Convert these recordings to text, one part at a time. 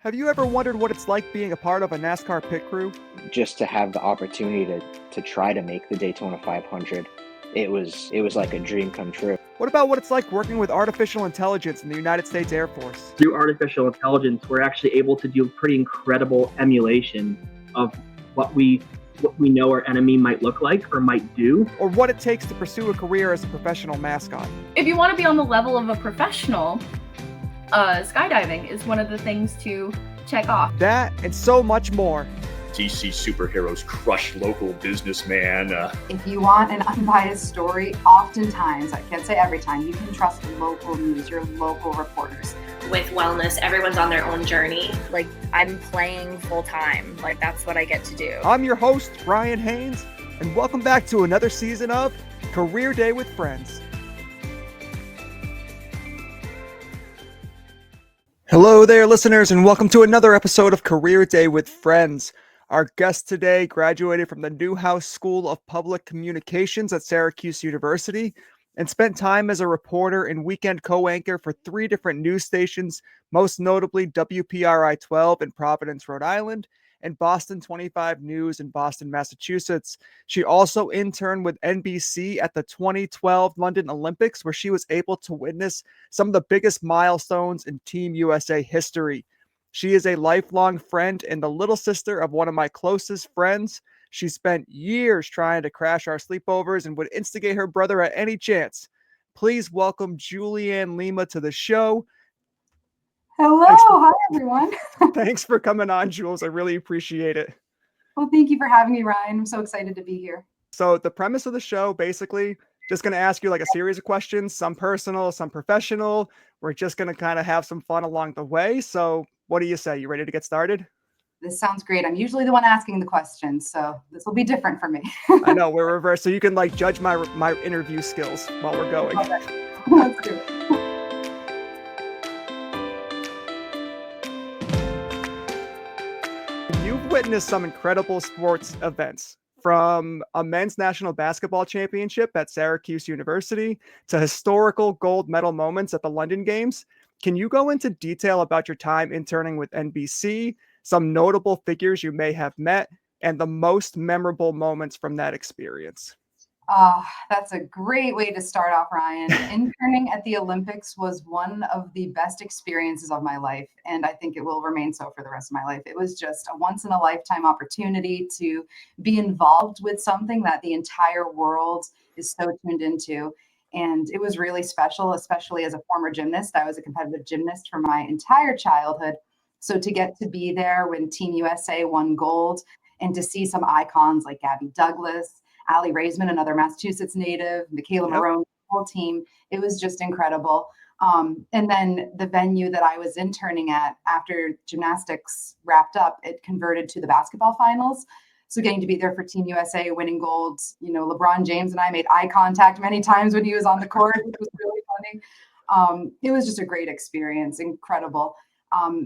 Have you ever wondered what it's like being a part of a NASCAR pit crew? Just to have the opportunity to try to make the Daytona 500, it was like a dream come true. What about what it's like working with artificial intelligence in the United States Air Force? Through artificial intelligence, we're actually able to do pretty incredible emulation of what we know our enemy might look like or might do. Or what it takes to pursue a career as a professional mascot? If you want to be on the level of a professional, skydiving is one of the things to check off. That and so much more. DC superheroes crush local businessman. If you want an unbiased story, oftentimes, I can't say every time, you can trust local news, your local reporters. With wellness, everyone's on their own journey. Like, I'm playing full time. Like, that's what I get to do. I'm your host, Ryan Haynes, and welcome back to another season of Career Day with Friends. Hello there, listeners, and welcome to another episode of Career Day with Friends. Our guest today graduated from the Newhouse School of Public Communications at Syracuse University and spent time as a reporter and weekend co-anchor for 3 different news stations, most notably WPRI 12 in Providence, Rhode Island, and Boston 25 News in Boston, Massachusetts. She also interned with NBC at the 2012 London Olympics, where she was able to witness some of the biggest milestones in Team USA history. She is a lifelong friend and the little sister of one of my closest friends. She spent years trying to crash our sleepovers and would instigate her brother at any chance. Please welcome Julianne Lima to the show. Hello, hi everyone. Thanks for coming on, Jules. I really appreciate it. Well, thank you for having me, Ryan. I'm so excited to be here. So the premise of the show, basically, just going to ask you like a series of questions, some personal, some professional. We're just going to kind of have some fun along the way. So what do you say? You ready to get started? This sounds great. I'm usually the one asking the questions, so this will be different for me. I know, we're reversed. So you can like judge my interview skills while we're going. Okay. Let's do it. You've witnessed some incredible sports events, from a men's national basketball championship at Syracuse University to historical gold medal moments at the London Games. Can you go into detail about your time interning with NBC, some notable figures you may have met, and the most memorable moments from that experience? That's a great way to start off, Ryan. Interning at the Olympics was one of the best experiences of my life, and I think it will remain so for the rest of my life. It was just a once-in-a-lifetime opportunity to be involved with something that the entire world is so tuned into, and it was really special, especially as a former gymnast. I was a competitive gymnast for my entire childhood, so to get to be there when Team USA won gold and to see some icons like Gabby Douglas, Allie Raisman, another Massachusetts native, Michaela Marone, the whole team. It was just incredible. And then the venue that I was interning at after gymnastics wrapped up, it converted to the basketball finals. So getting to be there for Team USA, winning gold, LeBron James and I made eye contact many times when he was on the court, which was really funny. It was just a great experience, incredible.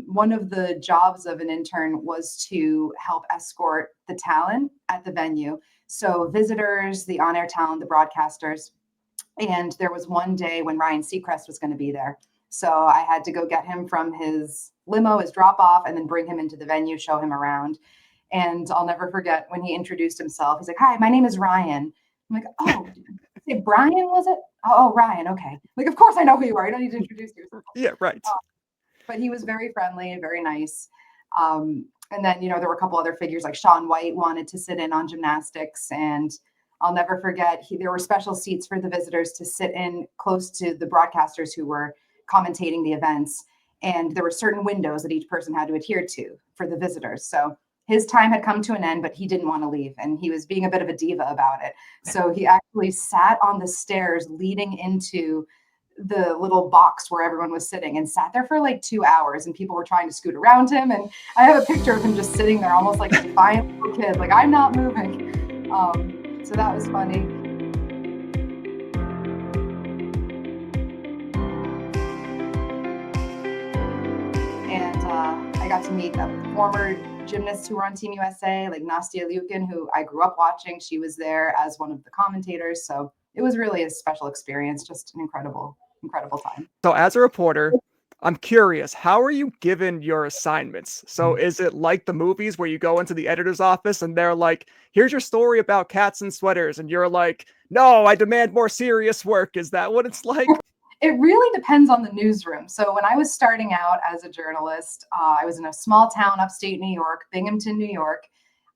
One of the jobs of an intern was to help escort the talent at the venue. So visitors, the on-air talent, the broadcasters. And there was one day when Ryan Seacrest was going to be there. So I had to go get him from his limo, his drop-off, and then bring him into the venue, show him around. And I'll never forget when he introduced himself. He's like, "Hi, my name is Ryan." I'm like, "Oh, did you say Brian, was it? Oh, Ryan, okay." Like, of course I know who you are. You don't need to introduce yourself. Yeah, right. But he was very friendly and very nice. And then, there were a couple other figures like Shaun White wanted to sit in on gymnastics. And I'll never forget, there were special seats for the visitors to sit in close to the broadcasters who were commentating the events. And there were certain windows that each person had to adhere to for the visitors. So his time had come to an end, but he didn't want to leave. And he was being a bit of a diva about it. So he actually sat on the stairs leading into the little box where everyone was sitting and sat there for like 2 hours, and people were trying to scoot around him. And I have a picture of him just sitting there almost like a defiant little kid, like, I'm not moving. So that was funny. And I got to meet former gymnasts who were on Team USA, like Nastia Liukin, who I grew up watching. She was there as one of the commentators. So it was really a special experience, just an incredible time. So as a reporter, I'm curious, how are you given your assignments? So is it like the movies where you go into the editor's office and they're like, here's your story about cats and sweaters, and you're like, no, I demand more serious work. Is that what it's like? It really depends on the newsroom. So when I was starting out as a journalist, I was in a small town upstate New York, Binghamton, New York,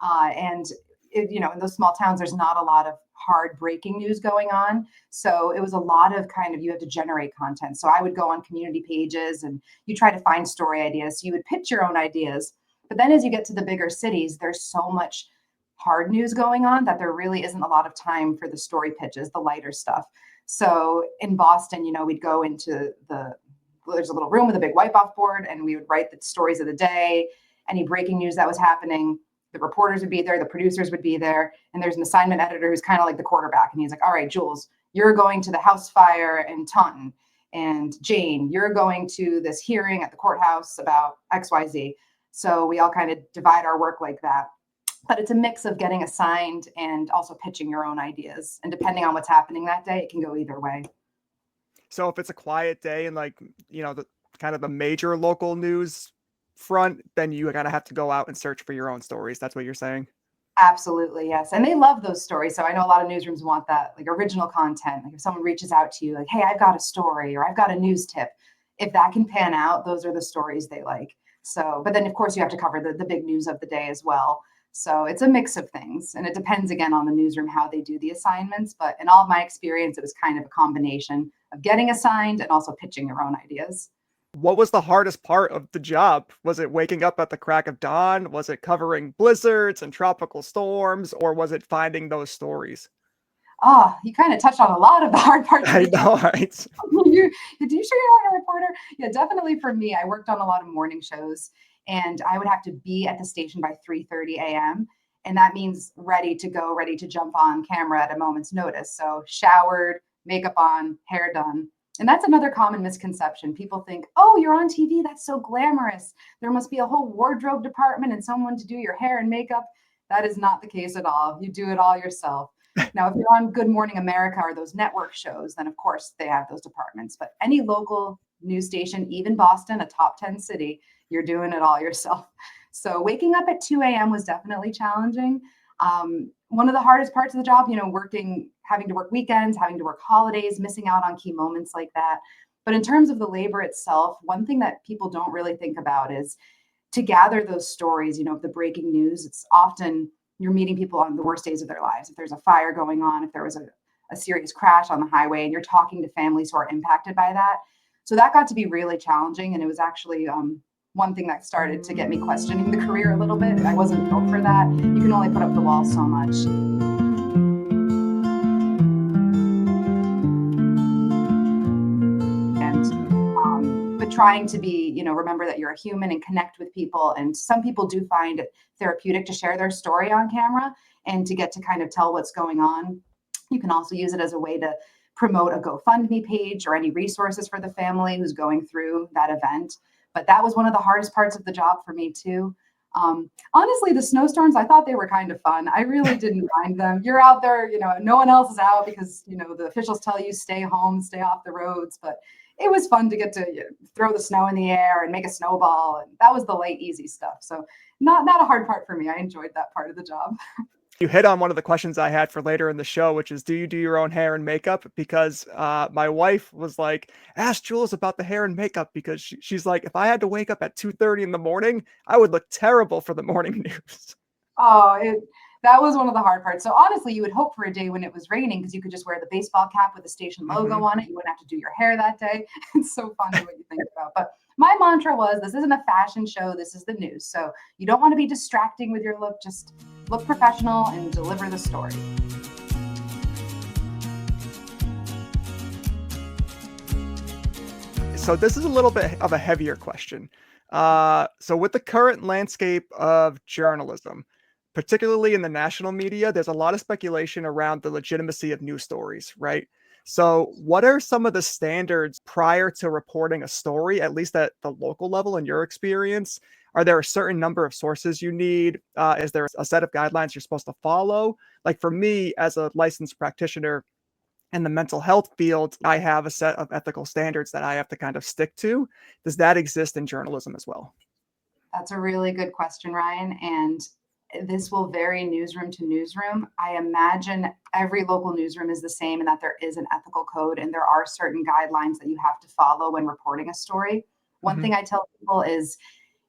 and in those small towns, there's not a lot of hard breaking news going on. So it was a lot of kind of you have to generate content. So I would go on community pages and you try to find story ideas. So you would pitch your own ideas. But then as you get to the bigger cities, there's so much hard news going on that there really isn't a lot of time for the story pitches, the lighter stuff. So in Boston, we'd go into there's a little room with a big wipe-off board and we would write the stories of the day, any breaking news that was happening. The reporters would be there, the producers would be there, and there's an assignment editor who's kind of like the quarterback. And he's like, all right, Jules, you're going to the house fire in Taunton. And Jane, you're going to this hearing at the courthouse about XYZ. So we all kind of divide our work like that. But it's a mix of getting assigned and also pitching your own ideas. And depending on what's happening that day, it can go either way. So if it's a quiet day and like, the kind of the major local news front, then you kind of have to go out and search for your own stories. That's what you're saying? Absolutely, yes. And they love those stories. So I know a lot of newsrooms want that, like original content. Like if someone reaches out to you, like, hey, I've got a story or I've got a news tip. If that can pan out, those are the stories they like. So, but then of course you have to cover the big news of the day as well. So it's a mix of things. And it depends again on the newsroom, how they do the assignments. But in all of my experience, it was kind of a combination of getting assigned and also pitching your own ideas. What was the hardest part of the job? Was it waking up at the crack of dawn? Was it covering blizzards and tropical storms? Or was it finding those stories? Oh, you kind of touched on a lot of the hard parts. I know, right? Did you sure you weren't a reporter? Yeah, definitely for me. I worked on a lot of morning shows and I would have to be at the station by 3:30 a.m. And that means ready to go, ready to jump on camera at a moment's notice. So showered, makeup on, hair done. And that's another common misconception. People think, oh, you're on TV. That's so glamorous. There must be a whole wardrobe department and someone to do your hair and makeup. That is not the case at all. You do it all yourself. Now, if you're on Good Morning America or those network shows, then of course they have those departments. But any local news station, even Boston, a top 10 city, you're doing it all yourself. So waking up at 2 a.m. was definitely challenging. One of the hardest parts of the job, having to work weekends, having to work holidays, missing out on key moments like that. But in terms of the labor itself, one thing that people don't really think about is to gather those stories, the breaking news. It's often you're meeting people on the worst days of their lives. If there's a fire going on, if there was a serious crash on the highway, and you're talking to families who are impacted by that. So that got to be really challenging. And it was actually one thing that started to get me questioning the career a little bit. I wasn't built for that. You can only put up the wall so much. But trying to be, remember that you're a human and connect with people. And some people do find it therapeutic to share their story on camera and to get to kind of tell what's going on. You can also use it as a way to promote a GoFundMe page or any resources for the family who's going through that event. But that was one of the hardest parts of the job for me too. Honestly, the snowstorms, I thought they were kind of fun. I really didn't mind them. You're out there, no one else is out because, the officials tell you stay home, stay off the roads. But it was fun to get to throw the snow in the air and make a snowball. And that was the light, easy stuff. So not a hard part for me. I enjoyed that part of the job. You hit on one of the questions I had for later in the show, which is, do you do your own hair and makeup? Because my wife was like, ask Jules about the hair and makeup, because she's like, if I had to wake up at 2:30 in the morning, I would look terrible for the morning news. Oh, that was one of the hard parts. So honestly, you would hope for a day when it was raining because you could just wear the baseball cap with the station logo on it. You wouldn't have to do your hair that day. It's so funny what you think about. But my mantra was, this isn't a fashion show. This is the news. So you don't want to be distracting with your look. Just look professional and deliver the story. So this is a little bit of a heavier question. So with the current landscape of journalism, particularly in the national media, there's a lot of speculation around the legitimacy of news stories, right? So what are some of the standards prior to reporting a story, at least at the local level in your experience? Are there a certain number of sources you need? Is there a set of guidelines you're supposed to follow? Like for me, as a licensed practitioner, in the mental health field, I have a set of ethical standards that I have to kind of stick to. Does that exist in journalism as well? That's a really good question, Ryan. And this will vary newsroom to newsroom. I imagine every local newsroom is the same and that there is an ethical code and there are certain guidelines that you have to follow when reporting a story. One thing I tell people is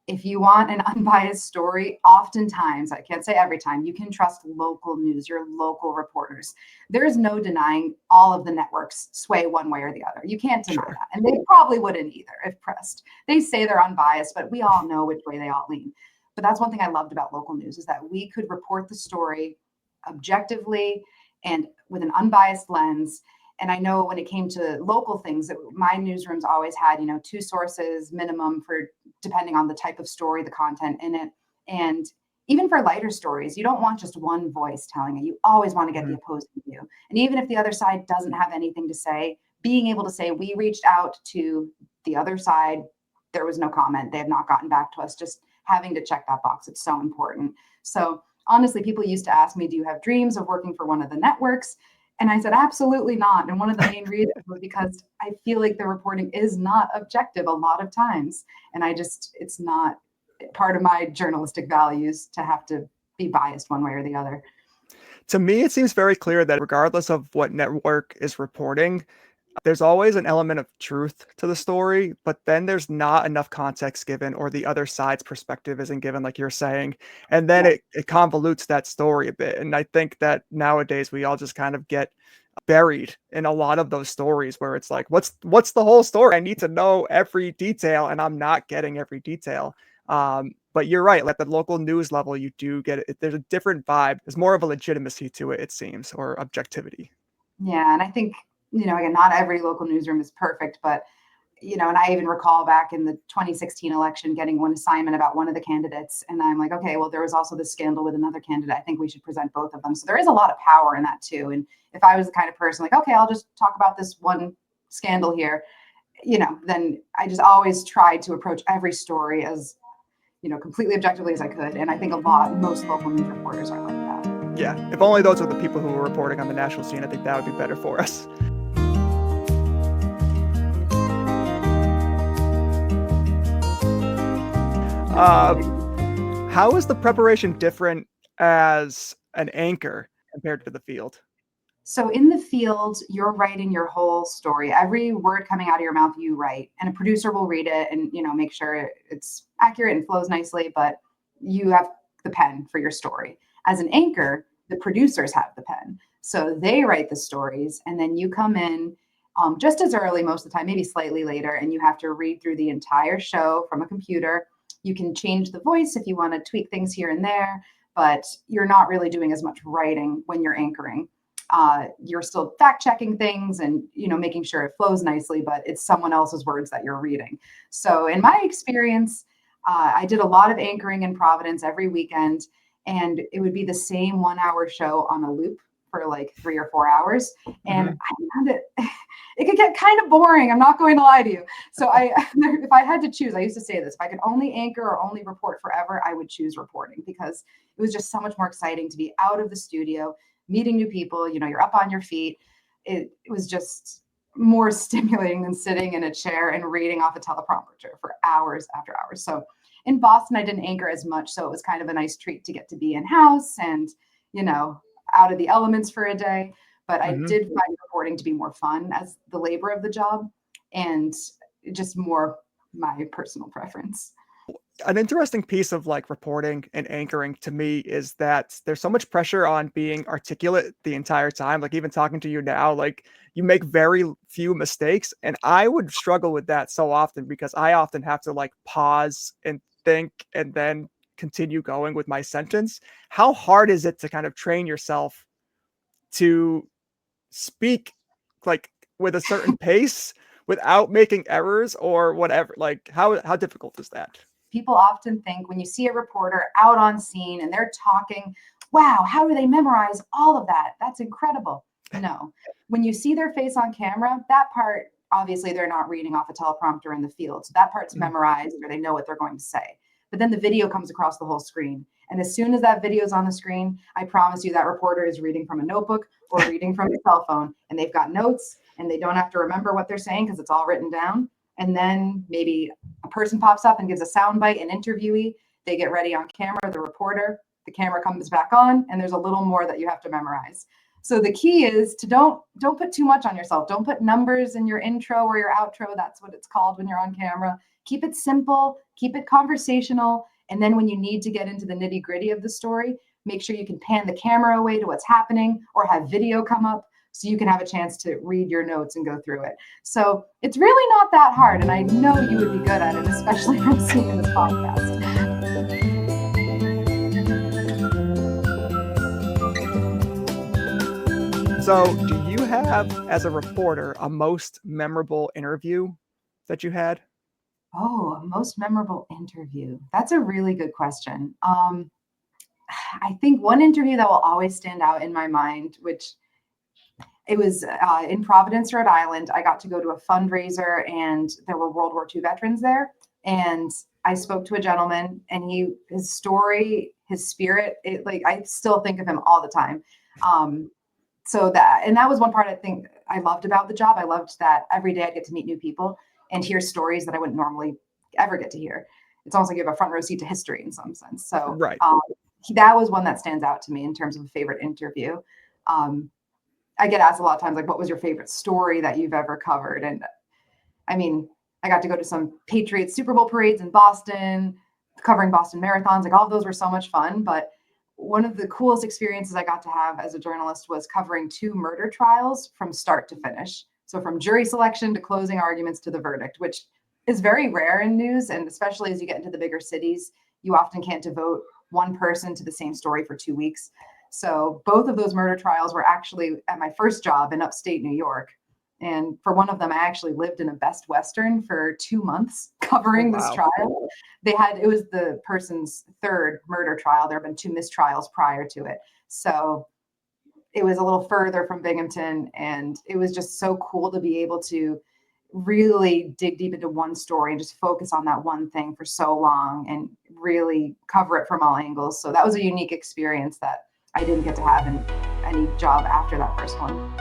if you want an unbiased story, oftentimes, I can't say every time, you can trust local news, your local reporters. There is no denying all of the networks sway one way or the other. You can't deny that. And they probably wouldn't either if pressed. They say they're unbiased, but we all know which way they all lean. But that's one thing I loved about local news is that we could report the story objectively and with an unbiased lens. And I know when it came to local things, my newsrooms always had, 2 sources minimum for depending on the type of story, the content in it. And even for lighter stories, you don't want just one voice telling it. You always want to get the opposing view. And even if the other side doesn't have anything to say, being able to say, we reached out to the other side, there was no comment. They have not gotten back to us. Just having to check that box. It's so important. So honestly, people used to ask me, do you have dreams of working for one of the networks? And I said, absolutely not. And one of the main reasons was because I feel like the reporting is not objective a lot of times. And it's not part of my journalistic values to have to be biased one way or the other. To me, it seems very clear that regardless of what network is reporting, there's always an element of truth to the story, but then there's not enough context given or the other side's perspective isn't given, like you're saying. And then it convolutes that story a bit. And I think that nowadays we all just kind of get buried in a lot of those stories where it's like, what's the whole story? I need to know every detail and I'm not getting every detail. But you're right, at the local news level, you do get it. There's a different vibe. There's more of a legitimacy to it, it seems, or objectivity. Yeah. And I think, again, not every local newsroom is perfect, but, and I even recall back in the 2016 election getting one assignment about one of the candidates. And I'm like, okay, well, there was also this scandal with another candidate. I think we should present both of them. So there is a lot of power in that too. And if I was the kind of person like, okay, I'll just talk about this one scandal here, then I just always tried to approach every story as, completely objectively as I could. And I think most local news reporters are like that. Yeah, if only those are the people who are reporting on the national scene, I think that would be better for us. How is the preparation different as an anchor compared to the field? So in the field, you're writing your whole story. Every word coming out of your mouth, you write, and a producer will read it and, make sure it's accurate and flows nicely, but you have the pen for your story. As an anchor, the producers have the pen. So they write the stories and then you come in just as early most of the time, maybe slightly later, and you have to read through the entire show from a computer. You can change the voice if you want to tweak things here and there, but you're not really doing as much writing when you're anchoring. You're still fact checking things and, making sure it flows nicely, but it's someone else's words that you're reading. So in my experience, I did a lot of anchoring in Providence every weekend, and it would be the same 1-hour show on a loop for like 3 or 4 hours. And I found it could get kind of boring. I'm not going to lie to you. So if I had to choose, I used to say this, if I could only anchor or only report forever, I would choose reporting because it was just so much more exciting to be out of the studio, meeting new people, you're up on your feet. It was just more stimulating than sitting in a chair and reading off a teleprompter for hours after hours. So in Boston, I didn't anchor as much. So it was kind of a nice treat to get to be in-house and, out of the elements for a day. But I did find reporting to be more fun as the labor of the job and just more my personal preference. An interesting piece of like reporting and anchoring to me is that there's so much pressure on being articulate the entire time. Like even talking to you now, like you make very few mistakes. And I would struggle with that so often because I often have to like pause and think and then continue going with my sentence. How hard is it to kind of train yourself to speak like with a certain pace without making errors or whatever? Like how difficult is that? People often think when you see a reporter out on scene and they're talking, wow, how do they memorize all of that? That's incredible. No, when you see their face on camera, that part, obviously they're not reading off a teleprompter in the field. So that part's memorized or they know what they're going to say. but then the video comes across the whole screen. And as soon as that video is on the screen, I promise you that reporter is reading from a notebook or reading from a cell phone, and they've got notes and they don't have to remember what they're saying because it's all written down. And then maybe a person pops up and gives a soundbite, an interviewee, they get ready on camera, the reporter, the camera comes back on, and there's a little more that you have to memorize. So the key is to don't put too much on yourself. Don't put numbers in your intro or your outro. That's what it's called when you're on camera. Keep it simple, keep it conversational. And then when you need to get into the nitty gritty of the story, make sure you can pan the camera away to what's happening or have video come up so you can have a chance to read your notes and go through it. So it's really not that hard. And I know you would be good at it, especially from seeing this podcast. So do you have, as a reporter, a most memorable interview that you had? Oh, a most memorable interview. That's a really good question. I think one interview that will always stand out in my mind, which it was in Providence, Rhode Island. I got to go to a fundraiser and there were World War II veterans there. And I spoke to a gentleman and his story, his spirit, I still think of him all the time. That was one part I think I loved about the job. I loved that every day I get to meet new people and hear stories that I wouldn't normally ever get to hear. It's almost like you have a front row seat to history in some sense. So right. That was one that stands out to me in terms of a favorite interview. I get asked a lot of times, like, what was your favorite story that you've ever covered? And I mean, I got to go to some Patriots Super Bowl parades in Boston, covering Boston marathons. Like all of those were so much fun. But one of the coolest experiences I got to have as a journalist was covering 2 murder trials from start to finish. So from jury selection to closing arguments to the verdict, which is very rare in news. And especially as you get into the bigger cities, you often can't devote one person to the same story for 2 weeks. So both of those murder trials were actually at my first job in upstate New York. And for one of them, I actually lived in a Best Western for 2 months covering this trial. It was the person's 3rd murder trial. There have been 2 mistrials prior to it. So it was a little further from Binghamton. And it was just so cool to be able to really dig deep into one story and just focus on that one thing for so long and really cover it from all angles. So that was a unique experience that I didn't get to have in any job after that first one.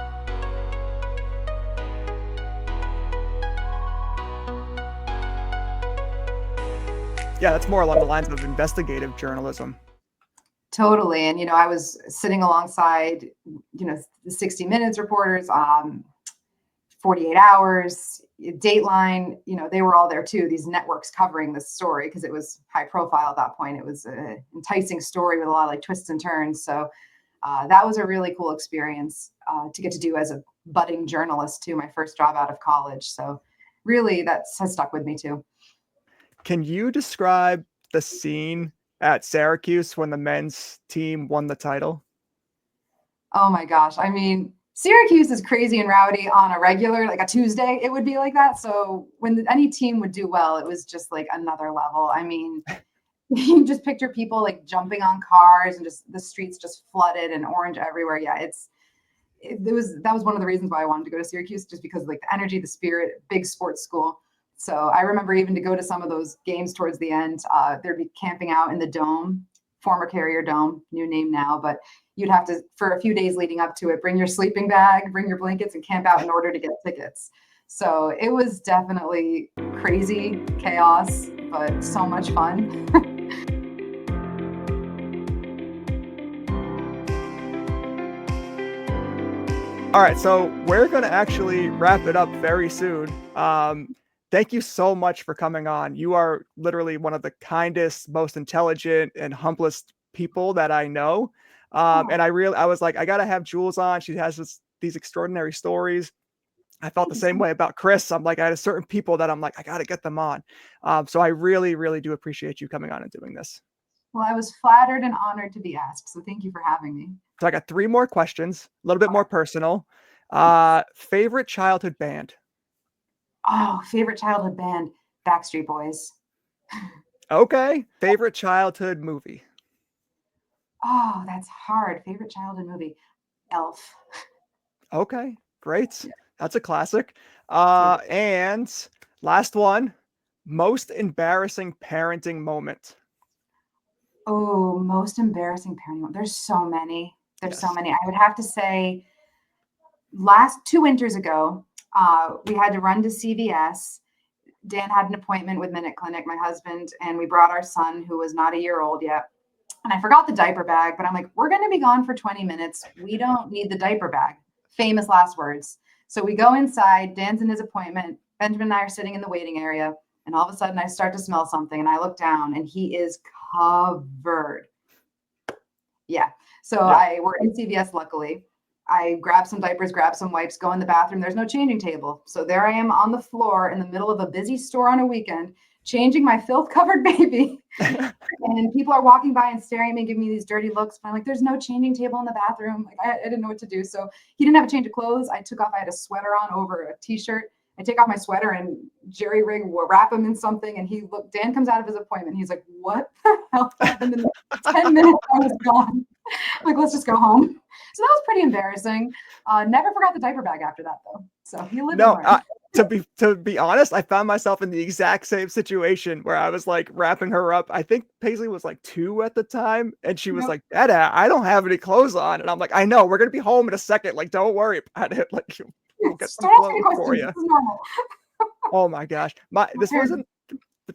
Yeah, that's more along the lines of investigative journalism. Totally. And, I was sitting alongside, the 60 Minutes reporters, 48 Hours, Dateline, they were all there too, these networks covering this story because it was high profile at that point. It was an enticing story with a lot of twists and turns. So that was a really cool experience to get to do as a budding journalist too, my first job out of college. So really that has stuck with me too. Can you describe the scene at Syracuse when the men's team won the title? Oh my gosh. I mean, Syracuse is crazy and rowdy on a regular, like a Tuesday, it would be like that. So when any team would do well, it was just like another level. I mean, you just picture people jumping on cars and just the streets just flooded and orange everywhere. Yeah, that was one of the reasons why I wanted to go to Syracuse, just because the energy, the spirit, big sports school. So I remember even to go to some of those games towards the end, there'd be camping out in the Dome, former Carrier Dome, new name now, but you'd have to, for a few days leading up to it, bring your sleeping bag, bring your blankets, and camp out in order to get tickets. So it was definitely crazy chaos, but so much fun. All right, so we're going to actually wrap it up very soon. Thank you so much for coming on. You are literally one of the kindest, most intelligent, and humblest people that I know. And I was like, I got to have Jules on. She has these extraordinary stories. I felt the same way about Chris. I'm like, I had certain people that I'm like, I got to get them on. So I really, really do appreciate you coming on and doing this. Well, I was flattered and honored to be asked. So thank you for having me. So I got 3 more questions, a little bit more personal. Favorite childhood band? Oh, favorite childhood band, Backstreet Boys. Okay. Favorite childhood movie? Oh, that's hard. Favorite childhood movie, Elf. Okay, great. That's a classic. And last one, most embarrassing parenting moment. Oh, most embarrassing parenting moment. There's so many. There's so Yes. many. I would have to say two winters ago, we had to run to CVS. Dan had an appointment with Minute Clinic, my husband, and we brought our son who was not a year old yet. And I forgot the diaper bag, but I'm like, we're going to be gone for 20 minutes. We don't need the diaper bag. Famous last words. So we go inside. Dan's in his appointment. Benjamin and I are sitting in the waiting area. And all of a sudden I start to smell something and I look down and he is covered. Yeah. So we're in CVS, luckily. I grab some diapers, grab some wipes, go in the bathroom. There's no changing table. So there I am on the floor in the middle of a busy store on a weekend, changing my filth-covered baby. And people are walking by and staring at me, giving me these dirty looks. But I'm like, there's no changing table in the bathroom. Like I didn't know what to do. So he didn't have a change of clothes. I had a sweater on over a t-shirt. I take off my sweater and jerry rig, wrap him in something. And Dan comes out of his appointment. He's like, what the hell happened? In 10 minutes I was gone. I'm like, let's just go home. So that was pretty embarrassing. Never forgot the diaper bag after that though. So he lived. No, to be honest, I found myself in the exact same situation where I was like wrapping her up. I think Paisley was like 2 at the time, and she was like, "Dada, I don't have any clothes on," and I'm like, "I know, we're gonna be home in a second. Like, don't worry about it. Like, we'll get some clothes for you." This is normal. Oh my gosh, this wasn't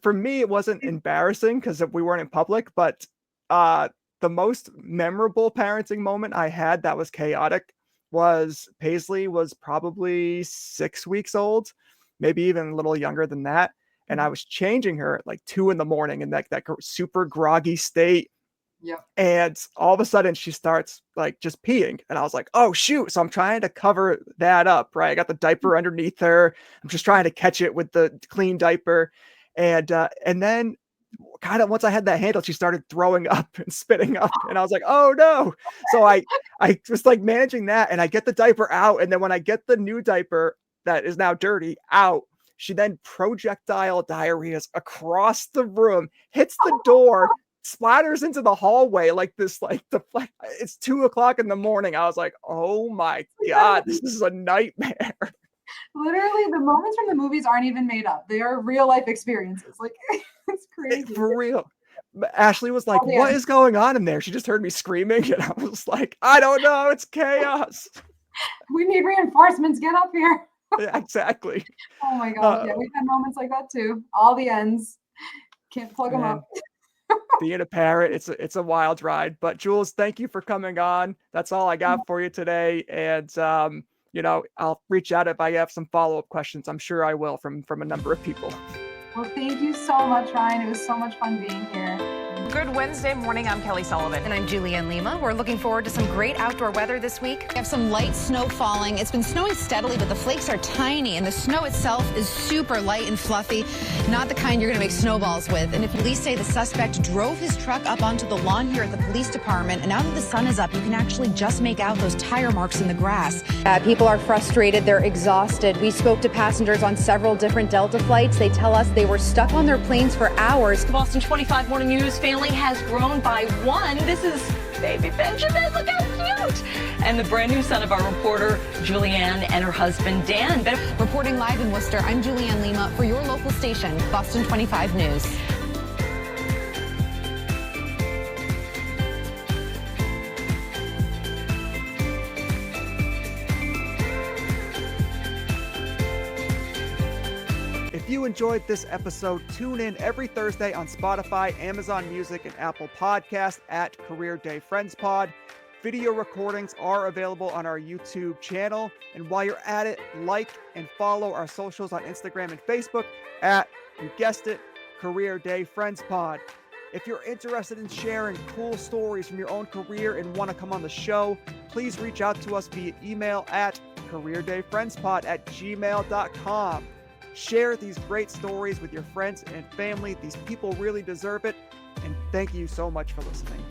for me. It wasn't embarrassing because we weren't in public, but the most memorable parenting moment I had that was chaotic was Paisley was probably 6 weeks old, maybe even a little younger than that. And I was changing her at like 2 in the morning in that super groggy state. Yep. And all of a sudden she starts like just peeing. And I was like, oh shoot. So I'm trying to cover that up, right? I got the diaper underneath her. I'm just trying to catch it with the clean diaper. And then kind of once I had that handle, she started throwing up and spitting up, and I was like, "Oh no!" So I was like managing that, and I get the diaper out, and then when I get the new diaper that is now dirty out, she then projectile diarrheas across the room, hits the door, splatters into the hallway like this. It's 2:00 in the morning. I was like, "Oh my god, this is a nightmare." Literally, the moments from the movies aren't even made up. They are real life experiences. Like, it's crazy. For real. Ashley was like, what is going on in there? She just heard me screaming, and I was like, I don't know. It's chaos. We need reinforcements. Get up here. Yeah, exactly. Oh my God. Yeah, we've had moments like that too. All the ends. Can't plug them up. Being a parent, it's a wild ride. But Jules, thank you for coming on. That's all I got for you today. And I'll reach out if I have some follow-up questions. I'm sure I will from a number of people. Well, thank you so much, Ryan. It was so much fun being here. Good Wednesday morning. I'm Kelly Sullivan. And I'm Julianne Lima. We're looking forward to some great outdoor weather this week. We have some light snow falling. It's been snowing steadily, but the flakes are tiny, and the snow itself is super light and fluffy, not the kind you're going to make snowballs with. And if police say the suspect drove his truck up onto the lawn here at the police department, and now that the sun is up, you can actually just make out those tire marks in the grass. People are frustrated. They're exhausted. We spoke to passengers on several different Delta flights. They tell us they were stuck on their planes for hours. The Boston 25 Morning News family has grown by 1. This is baby Benjamin. Look how cute. And the brand new son of our reporter, Julianne, and her husband, Dan. Reporting live in Worcester, I'm Julianne Lima for your local station, Boston 25 News. If you enjoyed this episode, tune in every Thursday on Spotify, Amazon Music, and Apple Podcasts at Career Day Friends Pod. Video recordings are available on our YouTube channel. And while you're at it, like and follow our socials on Instagram and Facebook at, you guessed it, Career Day Friends Pod. If you're interested in sharing cool stories from your own career and want to come on the show, please reach out to us via email at careerdayfriendspod@gmail.com. Share these great stories with your friends and family. These people really deserve it. And thank you so much for listening.